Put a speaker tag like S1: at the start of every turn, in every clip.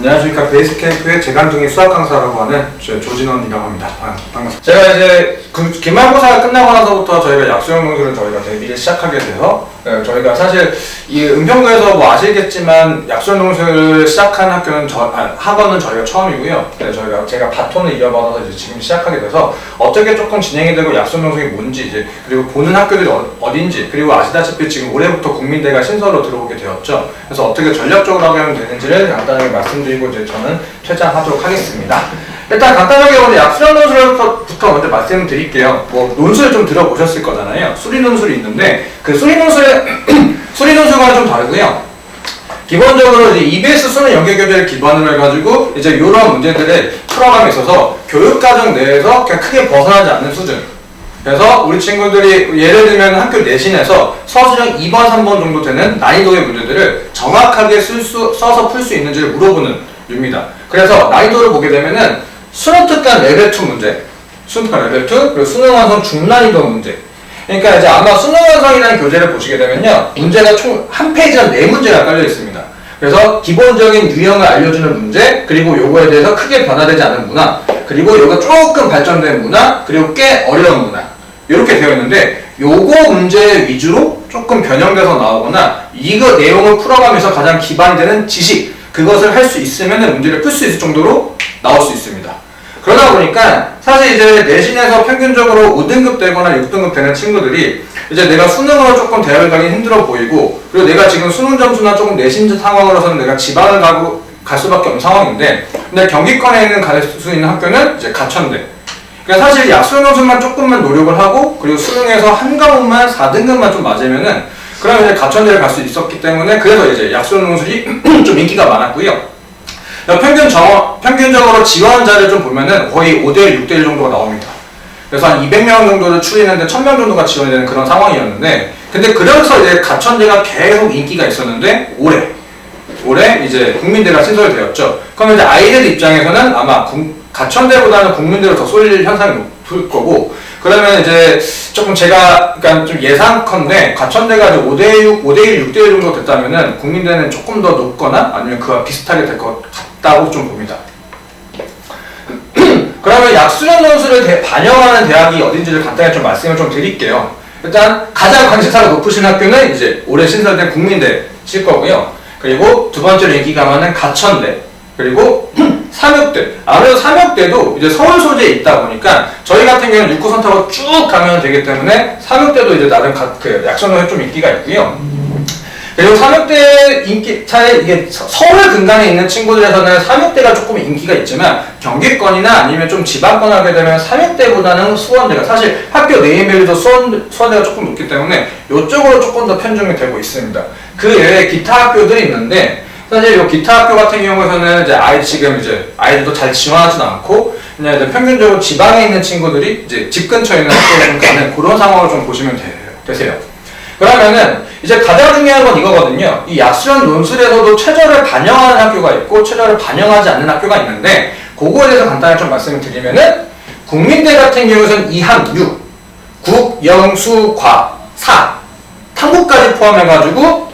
S1: 안녕하십니까. 베이스캠프의 재간둥이 수학 강사라고 하는 조진원이라고 합니다. 반갑습니다. 제가 이제 기말고사가 끝나고 나서부터 저희가 약수형 논술을 저희가 대비를 시작하게 돼서 저희가 사실 이 은평구에서 뭐 아시겠지만 약수형 논술을 시작한 학원은 저희가 처음이고요. 제가 바톤을 이어받아서 이제 지금 시작하게 돼서 어떻게 조금 진행이 되고 약수형 논술이 뭔지 이제 그리고 보는 학교들이 어딘지 그리고 아시다시피 지금 올해부터 국민대가 신설로 들어오게 되었죠. 그래서 어떻게 전략적으로 하면 되는지를 간단하게 말씀드리고 이제 저는 퇴장하도록 하겠습니다. 일단 간단하게 오늘 약수형 논술부터 먼저 말씀드릴게요. 뭐 논술을 좀 들어보셨을 거잖아요. 수리 논술이 있는데 그 수리 논술과는 좀 다르고요. 기본적으로 이제 EBS 수능 연계교재를 기반으로 해가지고 이제 이런 문제들을 풀어감에 있어서 교육과정 내에서 그냥 크게 벗어나지 않는 수준. 그래서 우리 친구들이 예를 들면 학교 내신에서 서술형 2번, 3번 정도 되는 난이도의 문제들을 정확하게 써서 풀 수 있는지를 물어보는 류입니다. 그래서 난이도를 보게 되면은 수능특강 레벨 2 문제, 수능특강 레벨 2, 그리고 수능완성 중난이도 문제. 그러니까 이제 아마 수능완성이라는 교재를 보시게 되면요, 문제가 총 한 페이지에 4문제가 깔려 있습니다. 그래서 기본적인 유형을 알려주는 문제, 그리고 요거에 대해서 크게 변화되지 않은 문화, 그리고 요거 조금 발전된 문화, 그리고 꽤 어려운 문화. 이렇게 되어 있는데 요거 문제 위주로 조금 변형돼서 나오거나 이거 내용을 풀어가면서 가장 기반이 되는 지식, 그것을 할 수 있으면 문제를 풀 수 있을 정도로 나올 수 있습니다. 그러다 보니까 사실 이제 내신에서 평균적으로 5등급 되거나 6등급 되는 친구들이 이제 내가 수능으로 조금 대학을 가기 힘들어 보이고, 그리고 내가 지금 수능 점수나 조금 내신 상황으로서는 내가 지방을 갈 수밖에 없는 상황인데, 근데 경기권에 갈 수 있는 학교는 이제 가천대. 그러니까 사실 약수형 논술만 조금만 노력을 하고, 그리고 수능에서 한 과목만 4등급만 좀 맞으면은 그러면 이제 가천대를 갈 수 있었기 때문에, 그래서 이제 약수형 논술이 좀 인기가 많았고요. 평균적으로 지원자를 좀 보면은 거의 5대1, 6대1 정도가 나옵니다. 그래서 한 200명 정도를 추리는데 1000명 정도가 지원이 되는 그런 상황이었는데, 근데 그래서 이제 가천대가 계속 인기가 있었는데, 올해 이제 국민대가 신설되었죠. 그러면 이제 아이들 입장에서는 아마 가천대보다는 국민대로 더 쏠릴 현상이 높을 거고, 그러면 이제 조금 제가 그러니까 좀 예상컨대 가천대가 이제 5대6, 5대1, 6대1 정도 됐다면은 국민대는 조금 더 높거나 아니면 그와 비슷하게 될 것 같다고 좀 봅니다. 그러면 약수형 논술을 반영하는 대학이 어딘지를 간단히 좀 말씀을 좀 드릴게요. 일단 가장 관심사가 높으신 학교는 이제 올해 신설된 국민대실 거고요. 그리고 두 번째로 인기가 많은 가천대, 그리고 삼육대. 아무래도 삼육대도 이제 서울 소재에 있다 보니까 저희 같은 경우는 6호선 타고 쭉 가면 되기 때문에 삼육대도 이제 나름 약수형에 좀 인기가 있고요. 그리고 삼육대 인기 차에 이게 서울 근간에 있는 친구들에서는 삼육대가 조금 인기가 있지만 경기권이나 아니면 좀 지방권 하게 되면 삼육대보다는 수원대가 사실 학교 네임밸류도 수원대가 조금 높기 때문에 이쪽으로 조금 더 편중이 되고 있습니다. 그 외에 기타 학교들이 있는데 사실 이 기타 학교 같은 경우에서는 이제 지금 이제 아이들도 잘 지원하지도 않고 그냥 이제 평균적으로 지방에 있는 친구들이 이제 집 근처에 있는 학교에 좀 가는 그런 상황을 좀 보시면 되세요. 그러면은 이제 가장 중요한 건 이거거든요. 이 약수형 논술에서도 최저를 반영하는 학교가 있고 최저를 반영하지 않는 학교가 있는데, 그거에 대해서 간단히 좀 말씀을 드리면은 국민대 같은 경우에는 이항 6, 국, 영, 수, 과, 사, 탐구까지 포함해가지고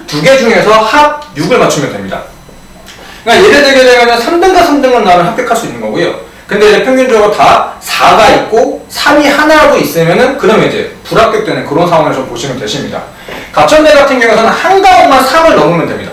S1: 두 개 중에서 합 6을 맞추면 됩니다. 그러니까 예를 들게 되면 3등과 3등은 나를 합격할 수 있는 거고요. 근데 이제 평균적으로 다 4가 있고 3이 하나라도 있으면은 그러면 이제 불합격되는 그런 상황을 좀 보시면 되십니다. 가천대 같은 경우에는 한 과목만 3을 넘으면 됩니다.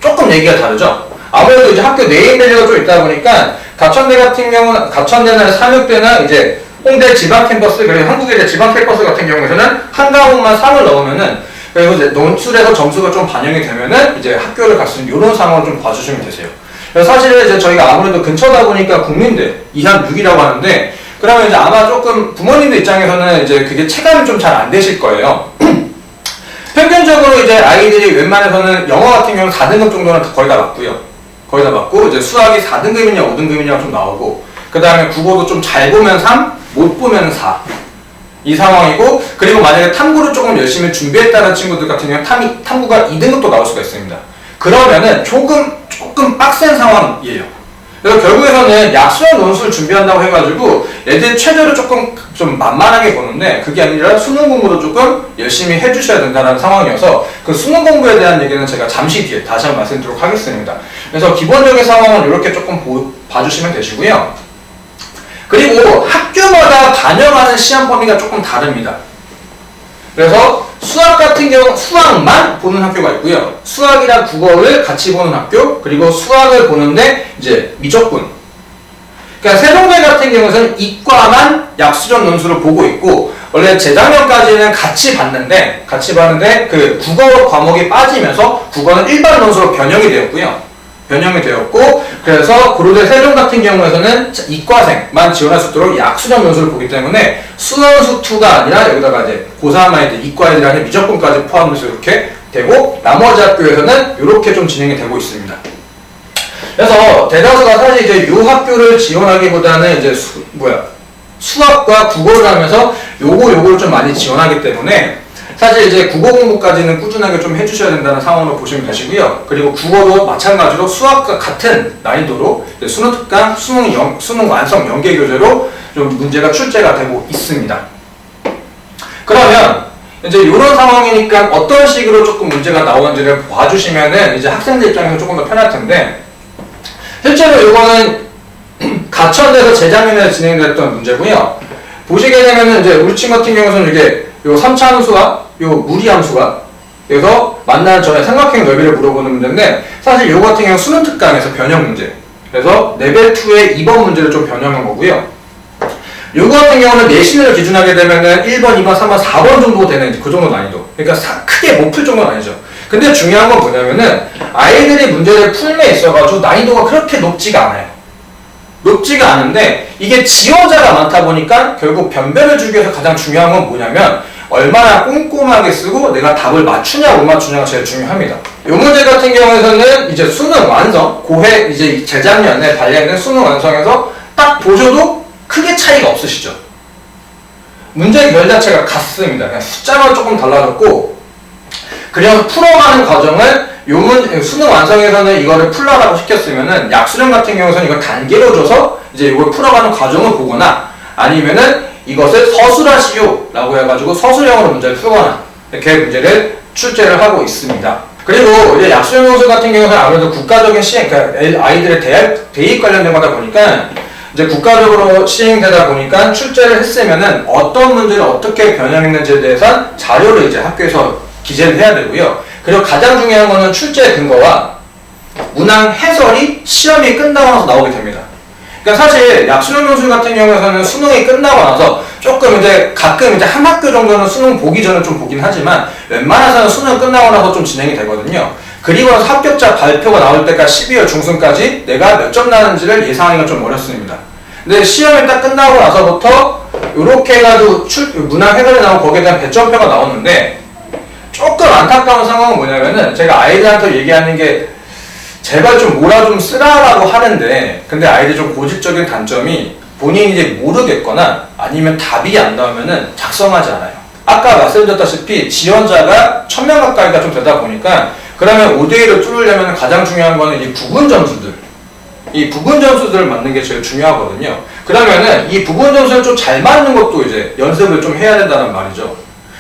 S1: 조금 얘기가 다르죠? 아무래도 이제 학교 네임밸류가 좀 있다 보니까 가천대 같은 경우는 가천대나 삼육대나 이제 홍대 지방 캠퍼스, 그리고 한국의 이제 지방 캠퍼스 같은 경우에는 한 과목만 3을 넣으면은, 그리고 이제 논술에서 점수가 좀 반영이 되면은 이제 학교를 갈 수 있는 이런 상황을 좀 봐주시면 되세요. 그래서 사실은 이제 저희가 아무래도 근처다 보니까 국민대 이항 6이라고 하는데, 그러면 이제 아마 조금 부모님들 입장에서는 이제 그게 체감이 좀 잘 안 되실 거예요. 평균적으로 이제 아이들이 웬만해서는 영어 같은 경우는 4등급 정도는 거의 다 맞고요. 거의 다 맞고, 이제 수학이 4등급이냐 5등급이냐 좀 나오고, 그 다음에 국어도 좀 잘 보면 3, 못 보면 4. 이 상황이고, 그리고 만약에 탐구를 조금 열심히 준비했다는 친구들 같은 경우는 탐구가 2등급도 나올 수가 있습니다. 그러면은 조금 빡센 상황이에요. 그래서 결국에서는 약수형 논술 준비한다고 해가지고 애들 최저를 조금 좀 만만하게 보는데 그게 아니라 수능 공부도 조금 열심히 해주셔야 된다는 상황이어서 그 수능 공부에 대한 얘기는 제가 잠시 뒤에 다시 한번 말씀드리도록 하겠습니다. 그래서 기본적인 상황은 이렇게 조금 봐주시면 되시고요. 그리고 학교마다 반영하는 시험 범위가 조금 다릅니다. 그래서 수학 같은 경우 수학만 보는 학교가 있고요. 수학이랑 국어를 같이 보는 학교, 그리고 수학을 보는데 이제 미적분. 그러니까 세종대 같은 경우는 이과만 약수전 논술을 보고 있고 원래 재작년까지는 같이 봤는데 그 국어 과목이 빠지면서 국어는 일반 논술로 변형이 되었고 그래서 고려대 세종 같은 경우에서는 이과생만 지원할 수 있도록 약수전 논술을 보기 때문에 수원수2가 아니라 여기다가 이제 고3 아이들, 이과 애들이 아니라 미적분까지 포함해서 이렇게 되고 나머지 학교에서는 이렇게 좀 진행이 되고 있습니다. 그래서 대다수가 사실 이제 요 학교를 지원하기보다는 이제 수학과 국어를 하면서 요거를 좀 많이 지원하기 때문에 사실 이제 국어 공부까지는 꾸준하게 좀 해주셔야 된다는 상황으로 보시면 되시고요. 그리고 국어도 마찬가지로 수학과 같은 난이도로 수능 특강, 수능 완성 연계 교재로 좀 문제가 출제가 되고 있습니다. 그러면 이제 이런 상황이니까 어떤 식으로 조금 문제가 나오는지를 봐주시면은 이제 학생들 입장에서 조금 더 편할 텐데 실제로 이거는 가천대에서 재작년에 진행됐던 문제고요. 보시게 되면은 이제 우리 친구 같은 경우는 이게 요 3차 함수와 요 무리 함수가 그래서 만나는 점의 삼각형 넓이를 물어보는 문제인데 사실 요 같은 경우 수능 특강에서 변형 문제. 그래서 레벨 2의 2번 문제를 좀 변형한 거고요. 요거 같은 경우는 내신을 기준하게 되면은 1번, 2번, 3번, 4번 정도 되는 그 정도 난이도. 그러니까 크게 못 풀 정도는 아니죠. 근데 중요한 건 뭐냐면은 아이들이 문제를 풀에 있어가지고 난이도가 그렇게 높지가 않아요. 높지가 않은데 이게 지원자가 많다 보니까 결국 변별을 주기 위해서 가장 중요한 건 뭐냐면 얼마나 꼼꼼하게 쓰고 내가 답을 맞추냐 못 맞추냐가 제일 중요합니다. 이 문제 같은 경우에는 이제 수능 완성, 고해 이제 재작년에 발행된 수능 완성에서 딱 보셔도 크게 차이가 없으시죠. 문제 결 자체가 같습니다. 그냥 숫자만 조금 달라졌고 그냥 풀어가는 과정을 수능 완성에서는 이거를 풀라라고 시켰으면은 약수령 같은 경우에는 이걸 단계로 줘서 이제 이걸 풀어가는 과정을 보거나 아니면은 이것을 서술하시오 라고 해가지고 서술형으로 문제를 풀거나 이렇게 문제를 출제를 하고 있습니다. 그리고 이제 약수령 논술 같은 경우는 아무래도 국가적인 시행, 그러니까 아이들의 대입 관련된 거다 보니까 이제 국가적으로 시행되다 보니까 출제를 했으면은 어떤 문제를 어떻게 변형했는지에 대해서 자료를 이제 학교에서 기재를 해야 되고요. 그리고 가장 중요한 거는 출제 근거와 문항 해설이 시험이 끝나고 나서 나오게 됩니다. 그러니까 사실 약수령 논술 같은 경우에는 수능이 끝나고 나서 조금 이제 가끔 이제 한 학교 정도는 수능 보기 전에 좀 보긴 하지만 웬만해서는 수능 끝나고 나서 좀 진행이 되거든요. 그리고 나서 합격자 발표가 나올 때까지 12월 중순까지 내가 몇 점 나는지를 예상하기가 좀 어렵습니다. 근데 시험이 딱 끝나고 나서부터 이렇게 해가지고 문항 해설이 나오고 거기에 대한 배점표가 나오는데 조금 안타까운 상황은 뭐냐면은 제가 아이들한테 얘기하는 게 제발 좀 뭐라 좀 쓰라라고 하는데 근데 아이들 좀 고질적인 단점이 본인이 이제 모르겠거나 아니면 답이 안 나오면은 작성하지 않아요. 아까 말씀드렸다시피 지원자가 1000명 가까이가 좀 되다 보니까 그러면 5대1을 뚫으려면 가장 중요한 거는 이 부분 점수들. 이 부분 점수들을 맞는 게 제일 중요하거든요. 그러면은 이 부분 점수를 좀 잘 맞는 것도 이제 연습을 좀 해야 된다는 말이죠.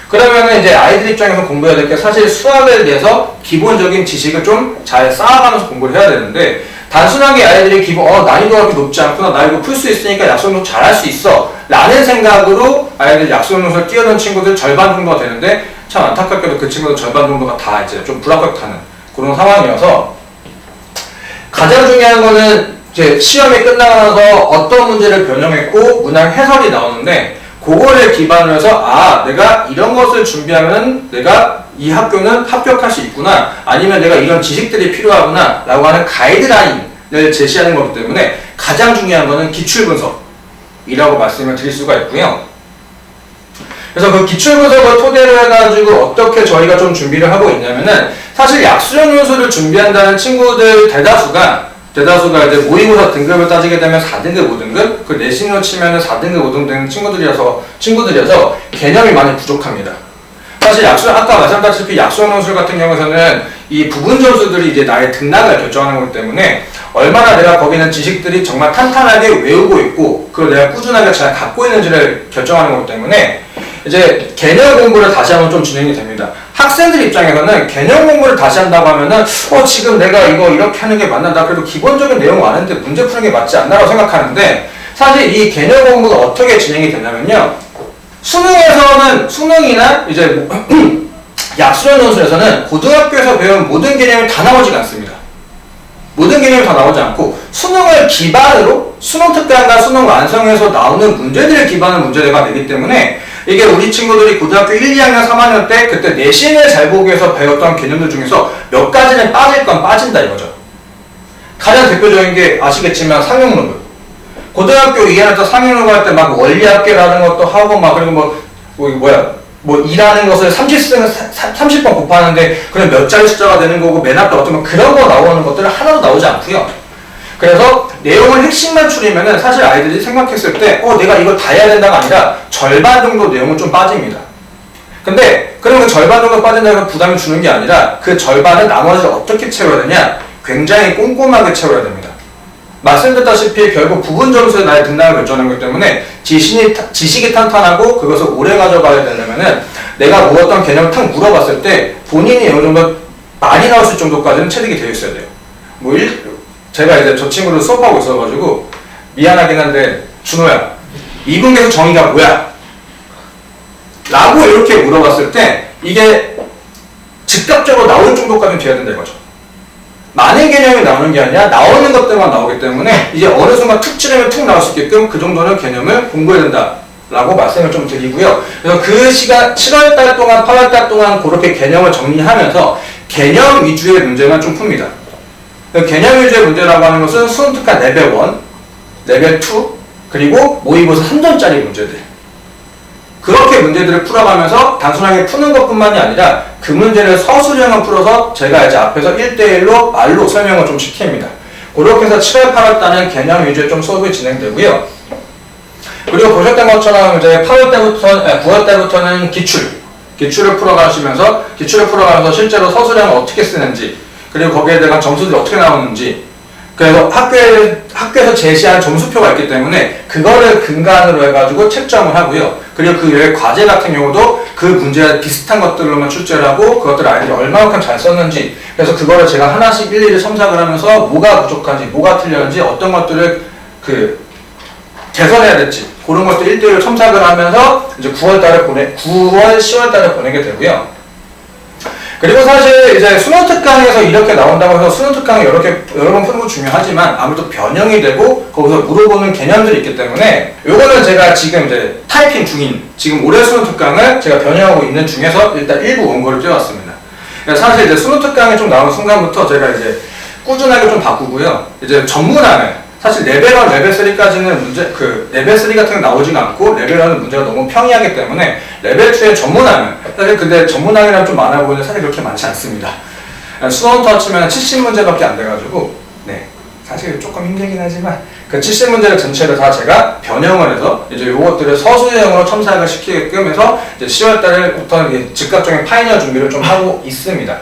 S1: 그러면은 이제 아이들 입장에서 공부해야 될 게 사실 수학에 대해서 기본적인 지식을 좀 잘 쌓아가면서 공부를 해야 되는데 단순하게 아이들이 난이도가 그렇게 높지 않구나 나 이거 풀 수 있으니까 약수능 잘할 수 있어 라는 생각으로 아이들 약수능을 뛰어든 친구들 절반 정도가 되는데 참 안타깝게도 그 친구들 절반 정도가 다 이제 좀 불합격하는 그런 상황이어서 가장 중요한 거는 이제 시험이 끝나고 나서 어떤 문제를 변형했고 문항 해설이 나오는데 그거를 기반으로 해서 내가 이런 것을 준비하면 내가 이 학교는 합격할 수 있구나 아니면 내가 이런 지식들이 필요하구나 라고 하는 가이드라인을 제시하는 거기 때문에 가장 중요한 거는 기출분석이라고 말씀을 드릴 수가 있고요. 그래서 그 기출분석을 토대로 해가지고 어떻게 저희가 좀 준비를 하고 있냐면은 사실 약수령 논술을 준비한다는 친구들 대다수가 이제 모의고사 등급을 따지게 되면 4등급, 5등급, 그 내신으로 치면은 4등급, 5등급 되는 친구들이어서 개념이 많이 부족합니다. 사실 아까 말씀드렸다시피 약수령 논술 같은 경우에는 이 부분 점수들이 이제 나의 등락을 결정하는 거기 때문에 얼마나 내가 거기는 지식들이 정말 탄탄하게 외우고 있고 그걸 내가 꾸준하게 잘 갖고 있는지를 결정하는 거기 때문에 이제 개념 공부를 다시 한번 좀 진행이 됩니다. 학생들 입장에서는 개념 공부를 다시 한다고 하면은 지금 내가 이거 이렇게 하는 게 맞나? 나 그래도 기본적인 내용 아는데 문제 푸는 게 맞지 않나라고 생각하는데 사실 이 개념 공부가 어떻게 진행이 되냐면요. 수능이나 이제 약수련 논술에서는 고등학교에서 배운 모든 개념이 다 나오지가 않습니다. 모든 개념이 다 나오지 않고 수능을 기반으로 수능 특강과 수능 완성에서 나오는 문제들을 기반으로 문제가 되기 때문에 이게 우리 친구들이 고등학교 1, 2학년, 3학년 때 그때 내신을 잘 보기 위해서 배웠던 개념들 중에서 몇 가지는 빠질 건 빠진다 이거죠. 가장 대표적인 게 아시겠지만 상용론문. 고등학교 2학년 때 상용론문 할 때 막 원리합계라는 것도 하고 막 그리고 뭐 일하는 것을 30번 곱하는데 그럼 몇 자리 숫자가 되는 거고 맨 앞에 어쩌면 그런 거 나오는 것들은 하나도 나오지 않고요. 그래서 내용을 핵심만 추리면은 사실 아이들이 생각했을 때 내가 이걸 다 해야 된다가 아니라 절반 정도 내용은 좀 빠집니다. 근데 그러면 그 절반 정도 빠진다고 해서 부담을 주는 게 아니라 그 절반은 나머지를 어떻게 채워야 되냐? 굉장히 꼼꼼하게 채워야 됩니다. 말씀드렸다시피 결국 부분 점수에 나의 등락을 결정하는 거기 때문에 지식이 탄탄하고 그것을 오래 가져가야 되려면은 내가 물었던 개념을 탁 물어봤을 때 본인이 어느 정도 많이 나올 수 있을 정도까지는 체득이 되어 있어야 돼요. 제가 이제 저 친구를 수업하고 있어가지고 미안하긴 한데 준호야 이분계수 정의가 뭐야? 라고 이렇게 물어봤을 때 이게 즉각적으로 나올 정도까지는 돼야 된다 이거죠. 많은 개념이 나오는 게 아니라 나오는 것들만 나오기 때문에 이제 어느 순간 툭 찌르면 툭 나올 수 있게끔 그 정도는 개념을 공부해야 된다 라고 말씀을 좀 드리고요. 그래서 그 시간 7월달 동안 8월달 동안 그렇게 개념을 정리하면서 개념 위주의 문제만 좀 풉니다. 개념 위주의 문제라고 하는 것은 수능 특강 레벨 1, 레벨 2 그리고 모의고사 3점짜리 문제들 그렇게 문제들을 풀어가면서 단순하게 푸는 것뿐만이 아니라 그 문제를 서술형을 풀어서 제가 이제 앞에서 1대1로 말로 설명을 좀 시킵니다. 그렇게 해서 7월, 8월 달은 개념 위주의 좀 수업이 진행되고요. 그리고 보셨던 것처럼 이제 8월 때부터, 9월 때부터는 기출을 풀어가면서 실제로 서술형을 어떻게 쓰는지 그리고 거기에 대한 점수들이 어떻게 나오는지 그래서 학교에서 제시한 점수표가 있기 때문에 그거를 근간으로 해가지고 채점을 하고요. 그리고 그 외에 과제 같은 경우도 그 문제와 비슷한 것들로만 출제를 하고 그것들을 아이들이 얼마만큼 잘 썼는지 그래서 그거를 제가 하나씩 일일이 첨삭을 하면서 뭐가 부족한지 뭐가 틀렸는지 어떤 것들을 개선해야 될지 그런 것도 1대1로 첨삭을 하면서 이제 9월, 10월 달에 보내게 되고요. 그리고 사실 이제 수능 특강에서 이렇게 나온다고 해서 수능 특강이 여러 번 푸는 거 중요하지만 아무래도 변형이 되고 거기서 물어보는 개념들이 있기 때문에 요거는 제가 지금 이제 타이핑 중인 지금 올해 수능 특강을 제가 변형하고 있는 중에서 일단 일부 원고를 띄워왔습니다. 사실 이제 수능 특강이 좀 나온 순간부터 제가 이제 꾸준하게 좀 바꾸고요. 이제 전문화를 사실 레벨 1, 레벨 3까지는 레벨 3 같은 게 나오지가 않고 레벨 1은 문제가 너무 평이하기 때문에 레벨 2의 전문화는 사실 근데 전문화이랑 좀 많아 보이는데 사실 그렇게 많지 않습니다. 수능 터치면 70문제밖에 안 돼가지고 사실 조금 힘들긴 하지만 그 70문제를 전체를 다 제가 변형을 해서 이제 요것들을 서술형으로 첨삭을 시키게끔 해서 이제 10월 달부터 즉각적인 파이널 준비를 좀 하고 있습니다.